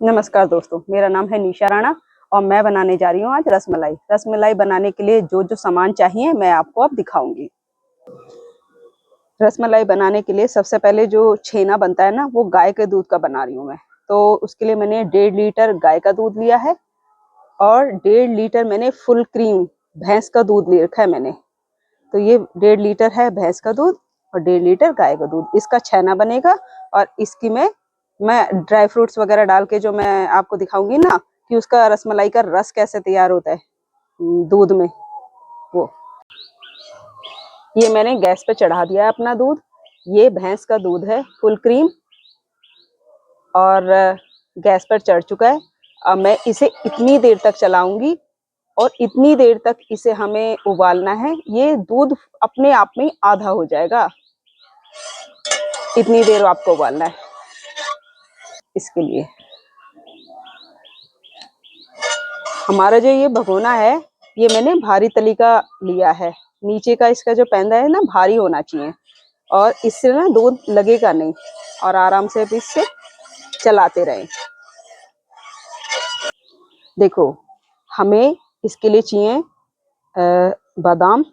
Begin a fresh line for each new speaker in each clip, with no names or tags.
नमस्कार दोस्तों, मेरा नाम है निशा राणा और मैं बनाने जा रही हूँ आज रसमलाई। रसमलाई बनाने के लिए जो जो सामान चाहिए मैं आपको अब दिखाऊंगी। रसमलाई बनाने के लिए सबसे पहले जो छेना बनता है ना, वो गाय के दूध का बना रही हूँ मैं। तो उसके लिए मैंने 1.5 लीटर गाय का दूध लिया है और 1.5 लीटर मैंने फुल क्रीम भैंस का दूध ले रखा है मैंने। तो ये 1.5 लीटर है भैंस का दूध और 1.5 लीटर गाय का दूध। इसका छेना बनेगा और इसकी मैं ड्राई फ्रूट्स वगैरह डाल के जो मैं आपको दिखाऊंगी ना कि उसका रसमलाई का रस कैसे तैयार होता है दूध में, वो ये मैंने गैस पे चढ़ा दिया है अपना दूध। ये भैंस का दूध है फुल क्रीम और गैस पर चढ़ चुका है। अब मैं इसे इतनी देर तक चलाऊंगी और इतनी देर तक इसे हमें उबालना है। ये दूध अपने आप में आधा हो जाएगा, इतनी देर आपको उबालना है। इसके लिए हमारा जो ये भगोना है, ये मैंने भारी तली का लिया है। नीचे का इसका जो पैंदा है ना, भारी होना चाहिए और इससे ना दूध लगेगा नहीं और आराम से भी इससे चलाते रहें। देखो, हमें इसके लिए चाहिए बादाम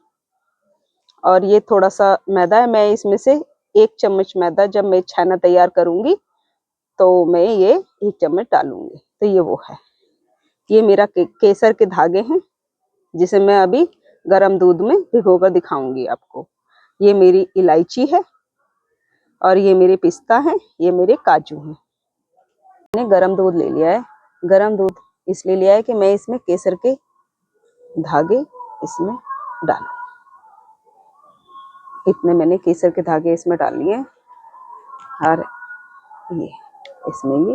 और ये थोड़ा सा मैदा है। मैं इसमें से 1 चम्मच मैदा जब मैं छेना तैयार करूंगी तो मैं ये 1 चम्मच डालूंगी। तो ये वो है, ये मेरा केसर के धागे हैं जिसे मैं अभी गरम दूध में भिगोकर दिखाऊंगी आपको। ये मेरी इलायची है और ये मेरे पिस्ता है, ये मेरे काजू हैं। मैंने गरम दूध ले लिया है। गरम दूध इसलिए लिया है कि मैं इसमें केसर के धागे इसमें डालूं। इतने मैंने केसर के धागे इसमें डाल लिए और ये इसमें ये,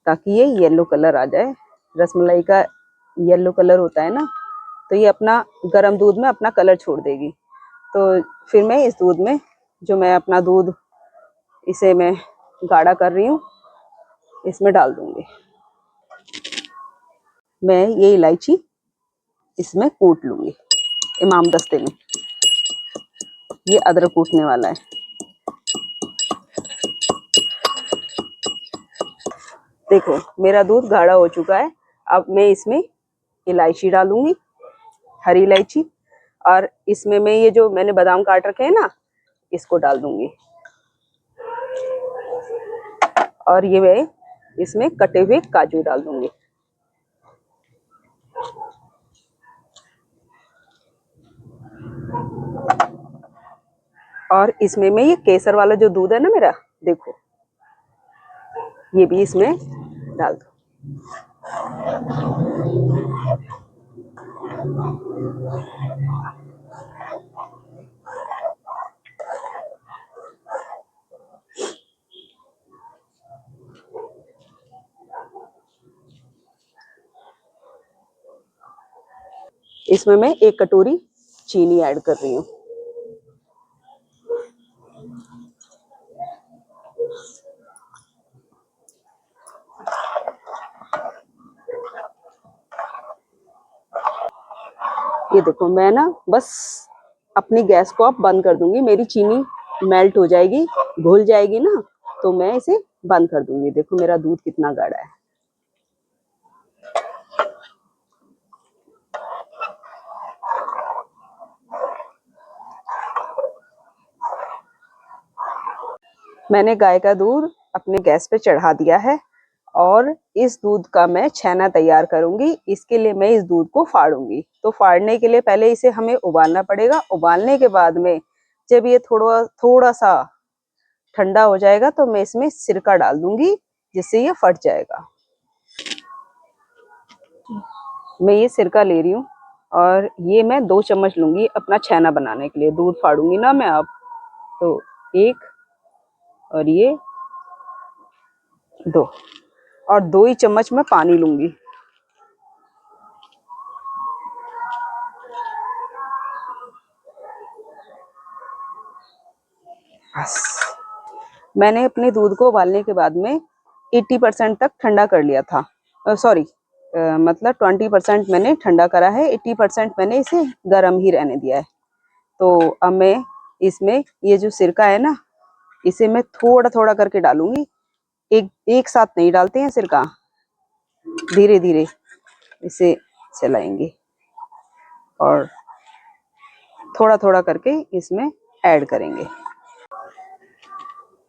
ताकि ये येलो कलर आ जाए। रसमलाई का येलो कलर होता है ना, तो ये अपना गरम दूध में अपना कलर छोड़ देगी। तो फिर मैं इस दूध में जो मैं अपना दूध इसे मैं गाढ़ा कर रही हूँ इसमें डाल दूंगी। मैं ये इलायची इसमें कूट लूंगी इमाम दस्ते में। ये अदरक कूटने वाला है। देखो, मेरा दूध गाढ़ा हो चुका है। अब मैं इसमें इलायची डालूंगी, हरी इलायची, और इसमें मैं ये जो मैंने बादाम काट रखे हैं ना, इसको डाल दूंगी और ये मैं इसमें कटे हुए काजू डाल दूंगी। और इसमें मैं ये केसर वाला जो दूध है ना मेरा, देखो ये भी इसमें डाल दो। इसमें मैं 1 कटोरी चीनी ऐड कर रही हूँ। ये देखो, मैं ना बस अपनी गैस को अब बंद कर दूंगी। मेरी चीनी मेल्ट हो जाएगी, घुल जाएगी ना, तो मैं इसे बंद कर दूंगी। देखो मेरा दूध कितना गाढ़ा है। मैंने गाय का दूध अपने गैस पे चढ़ा दिया है और इस दूध का मैं छेना तैयार करूंगी। इसके लिए मैं इस दूध को फाड़ूंगी। तो फाड़ने के लिए पहले इसे हमें उबालना पड़ेगा। उबालने के बाद में जब ये थोड़ा सा ठंडा हो जाएगा तो मैं इसमें सिरका डाल दूंगी, जिससे ये फट जाएगा। मैं ये सिरका ले रही हूँ और ये मैं 2 चम्मच लूंगी अपना छेना बनाने के लिए। दूध फाड़ूंगी ना मैं अब, तो 1 और ये 2 और 2 ही चम्मच मैं पानी लूंगी। बस, मैंने अपने दूध को उबालने के बाद में 80% तक ठंडा कर लिया था। सॉरी, मतलब 20% मैंने ठंडा करा है, 80% मैंने इसे गर्म ही रहने दिया है। तो अब मैं इसमें ये जो सिरका है ना, इसे मैं थोड़ा थोड़ा करके डालूंगी एक एक साथ नहीं डालते हैं सिरका, धीरे धीरे इसे चलाएंगे और थोड़ा थोड़ा करके इसमें ऐड करेंगे।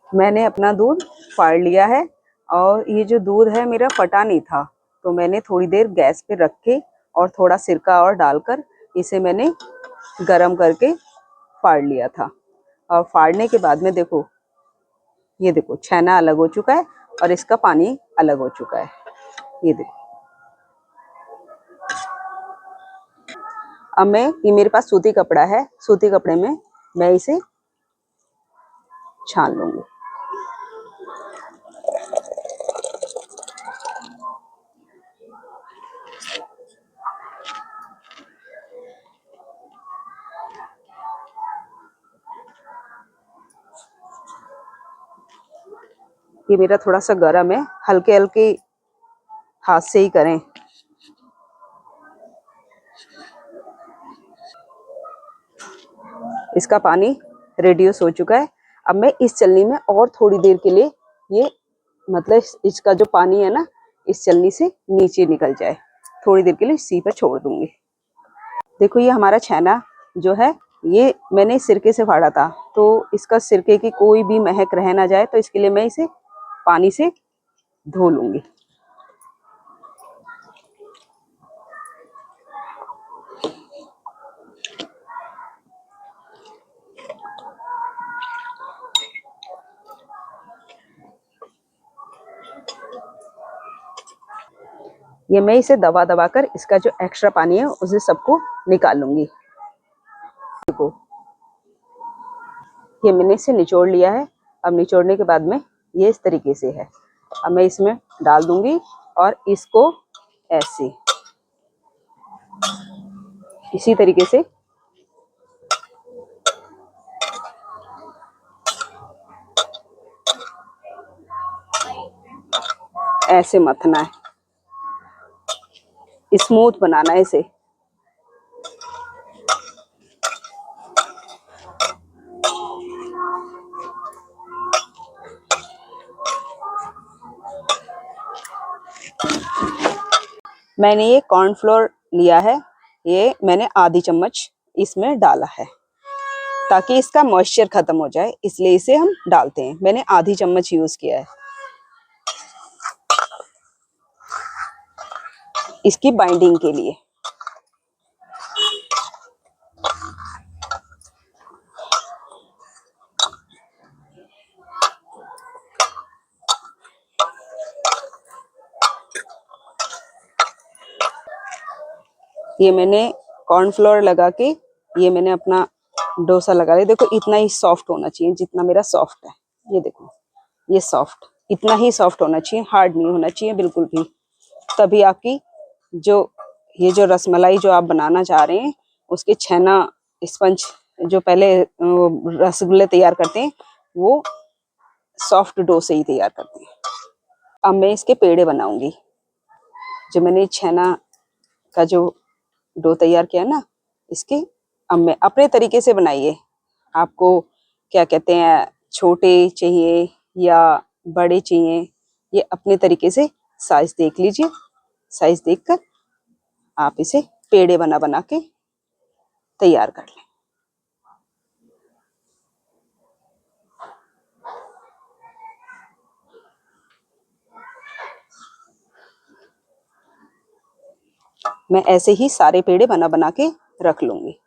मैंने अपना दूध फाड़ लिया है और ये जो दूध है मेरा फटा नहीं था, तो मैंने थोड़ी देर गैस पे रख के और थोड़ा सिरका और डालकर इसे मैंने गरम करके फाड़ लिया था। और फाड़ने के बाद में देखो, ये देखो छेना अलग हो चुका है और इसका पानी अलग हो चुका है। ये देखो, अब मैं, ये मेरे पास सूती कपड़ा है, सूती कपड़े में मैं इसे छान लूंगी। ये मेरा थोड़ा सा गर्म है, हल्के हल्के हाथ से ही करें। इसका पानी रिड्यूस हो चुका है। अब मैं इस चलनी में और थोड़ी देर के लिए, ये मतलब इसका जो पानी है ना, इस चलनी से नीचे निकल जाए, थोड़ी देर के लिए इसी पर छोड़ दूंगी। देखो ये हमारा छेना जो है, ये मैंने सिरके से फाड़ा था, तो इसका सिरके की कोई भी महक रह ना जाए, तो इसके लिए मैं इसे पानी से धो लूंगी। ये मैं इसे दबा दबा कर इसका जो एक्स्ट्रा पानी है उसे सबको निकाल लूंगी। देखो ये मैंने इसे निचोड़ लिया है। अब निचोड़ने के बाद में ये इस तरीके से है। अब मैं इसमें डाल दूंगी और इसको ऐसे इसी तरीके से ऐसे मथना है, स्मूथ बनाना है इसे। मैंने ये कॉर्नफ्लोर लिया है, ये मैंने आधी चम्मच इसमें डाला है ताकि इसका मॉइस्चर खत्म हो जाए, इसलिए इसे हम डालते हैं। मैंने आधी चम्मच यूज किया है इसकी बाइंडिंग के लिए। ये मैंने कॉर्नफ्लोर लगा के, ये मैंने अपना डोसा लगा लिया। देखो इतना ही सॉफ्ट होना चाहिए जितना मेरा सॉफ्ट है। ये देखो ये सॉफ्ट, इतना ही सॉफ्ट होना चाहिए, हार्ड नहीं होना चाहिए बिल्कुल भी। तभी आपकी जो ये जो रसमलाई जो आप बनाना चाह रहे हैं, उसके छेना स्पंज जो पहले रसगुल्ले तैयार करते हैं, वो सॉफ्ट डो से ही तैयार करते हैं। अब मैं इसके पेड़े बनाऊंगी। जो मैंने छेना का जो डो तैयार किया ना, इसके अब मैं अपने तरीके से बनाइए। आपको क्या कहते हैं, छोटे चाहिए या बड़े चाहिए, ये अपने तरीके से साइज देख लीजिए। साइज देखकर आप इसे पेड़े बना बना के तैयार कर लें। मैं ऐसे ही सारे पेड़े बना बना के रख लूंगी।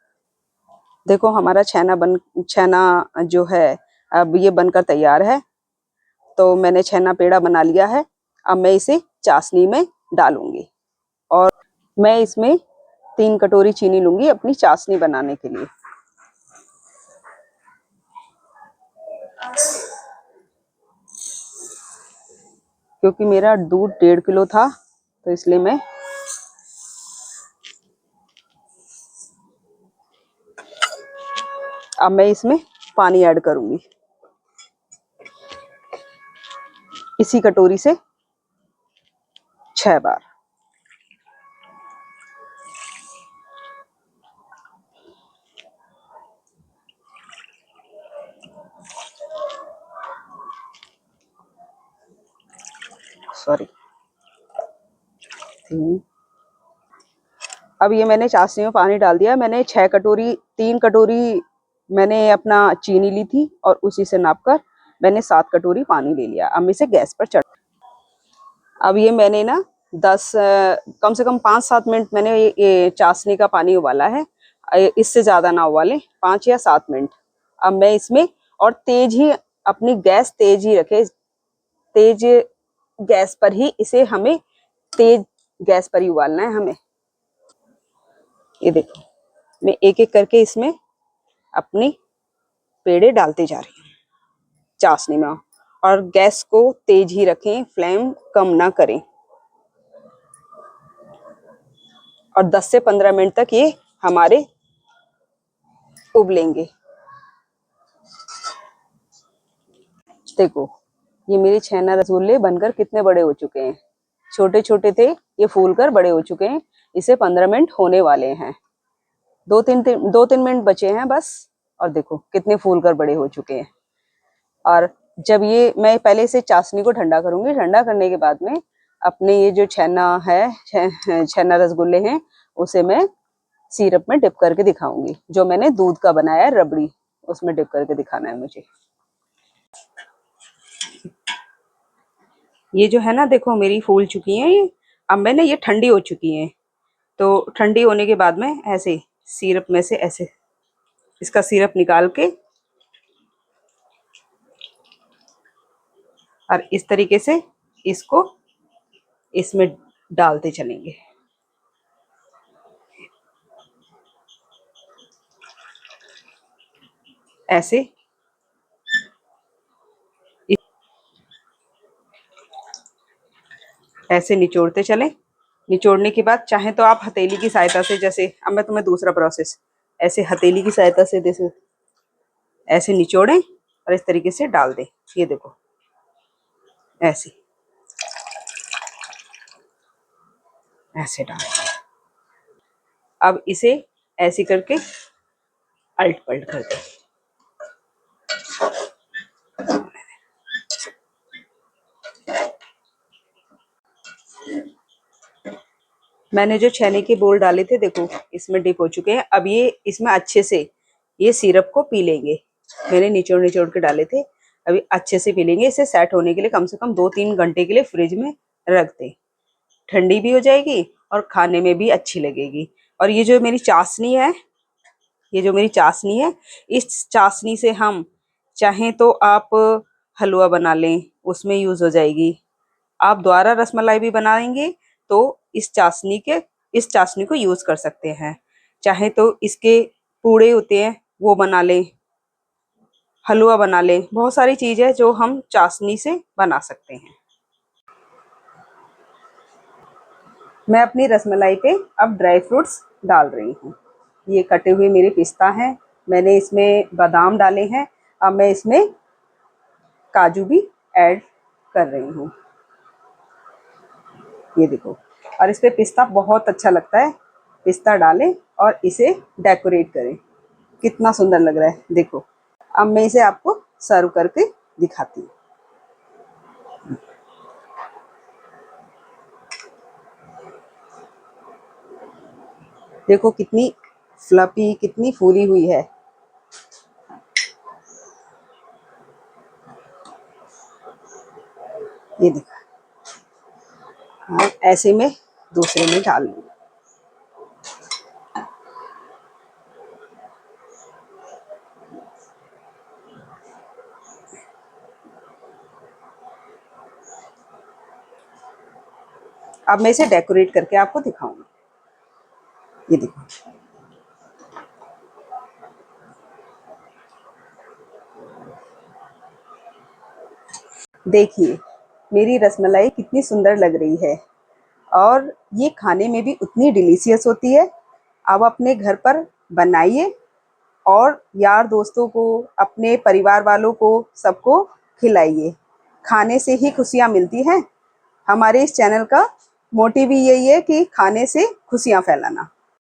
देखो हमारा छेना जो है अब ये बनकर तैयार है। तो मैंने छेना पेड़ा बना लिया है। अब मैं इसे चाशनी में डालूंगी और मैं इसमें 3 कटोरी चीनी लूंगी अपनी चाशनी बनाने के लिए। क्योंकि मेरा दूध 1.5 किलो था, तो इसलिए मैं अब मैं इसमें पानी ऐड करूंगी इसी कटोरी से 6 बार। सॉरी। अब ये मैंने चाशनी में पानी डाल दिया। मैंने 6 कटोरी 3 कटोरी मैंने अपना चीनी ली थी और उसी से नापकर मैंने 7 कटोरी पानी ले लिया। अब मैं इसे गैस पर चढ़, अब ये मैंने ना 10 कम से कम 5-7 मिनट मैंने ये चाशनी का पानी उबाला है। इससे ज़्यादा ना उबालें, 5 या 7 मिनट। अब मैं इसमें, और तेज ही, अपनी गैस तेज ही रखे, तेज गैस पर ही इसे हमें, तेज गैस पर ही उबालना है हमें। ये देखो, मैं एक एक करके इसमें अपनी पेड़े डालते जा रही हूँ चाशनी में। और गैस को तेज ही रखें, फ्लेम कम ना करें। और 10 से 15 मिनट तक ये हमारे उबलेंगे। देखो, ये मेरे छेना रसगुल्ले बनकर कितने बड़े हो चुके हैं। छोटे छोटे थे, ये फूलकर बड़े हो चुके हैं। इसे 15 मिनट होने वाले हैं। 2-3 मिनट बचे हैं बस। और देखो कितने फूलकर बड़े हो चुके हैं। और जब ये, मैं पहले इसे चाशनी को ठंडा करूंगी। ठंडा करने के बाद में अपने ये जो छेना है, छेना रसगुल्ले हैं, उसे मैं सिरप में डिप करके दिखाऊंगी। जो मैंने दूध का बनाया है रबड़ी, उसमें डिप करके दिखाना है मुझे। ये जो है ना, देखो मेरी फूल चुकी हैं ये। अब मैंने, ये ठंडी हो चुकी हैं, तो ठंडी होने के बाद में ऐसे सिरप में से ऐसे इसका सिरप निकाल के, और इस तरीके से इसको इसमें डालते चलेंगे। ऐसे ऐसे निचोड़ते चलें। निचोड़ने के बाद चाहे तो आप हथेली की सहायता से, जैसे अब मैं तुम्हें दूसरा प्रोसेस, ऐसे हथेली की सहायता से जैसे ऐसे निचोड़ें और इस तरीके से डाल दें। ये देखो, ऐसे ऐसे डाल। अब इसे ऐसे करके अल्ट पल्ट कर दें। मैंने जो छेने के बोल डाले थे, देखो इसमें डिप हो चुके हैं। अब ये इसमें अच्छे से ये सिरप को पी लेंगे। मैंने निचोड़ निचोड़ के डाले थे, अभी अच्छे से पी लेंगे। इसे सेट होने के लिए कम से कम 2-3 घंटे के लिए फ्रिज में रख दें। ठंडी भी हो जाएगी और खाने में भी अच्छी लगेगी। और ये जो मेरी चाशनी है, ये जो मेरी चाशनी है, इस चाशनी से हम चाहें तो आप हलवा बना लें, उसमें यूज हो जाएगी। आप दोबारा रसमलाई भी बनाएंगे तो इस चाशनी को यूज कर सकते हैं। चाहे तो इसके पूड़े होते हैं वो बना लें, हलवा बना लें। बहुत सारी चीज है जो हम चाशनी से बना सकते हैं। मैं अपनी रसमलाई पे अब ड्राई फ्रूट्स डाल रही हूँ। ये कटे हुए मेरे पिस्ता हैं, मैंने इसमें बादाम डाले हैं। अब मैं इसमें काजू भी ऐड कर रही हूँ। ये देखो, और इस पे पिस्ता बहुत अच्छा लगता है। पिस्ता डालें और इसे डेकोरेट करें। कितना सुंदर लग रहा है, देखो। अब मैं इसे आपको सर्व करके दिखाती हूँ। देखो कितनी फ्लफी, कितनी फूली हुई है। ये देखो, हाँ, ऐसे में दूसरे में डाल लूँ। अब मैं इसे डेकोरेट करके आपको दिखाऊंगी। ये देखो, देखिए मेरी रसमलाई कितनी सुंदर लग रही है। और ये खाने में भी उतनी डिलीशियस होती है। आप अपने घर पर बनाइए और यार दोस्तों को, अपने परिवार वालों को, सबको खिलाइए। खाने से ही खुशियाँ मिलती हैं। हमारे इस चैनल का मोटिव ही यही है कि खाने से खुशियाँ फैलाना।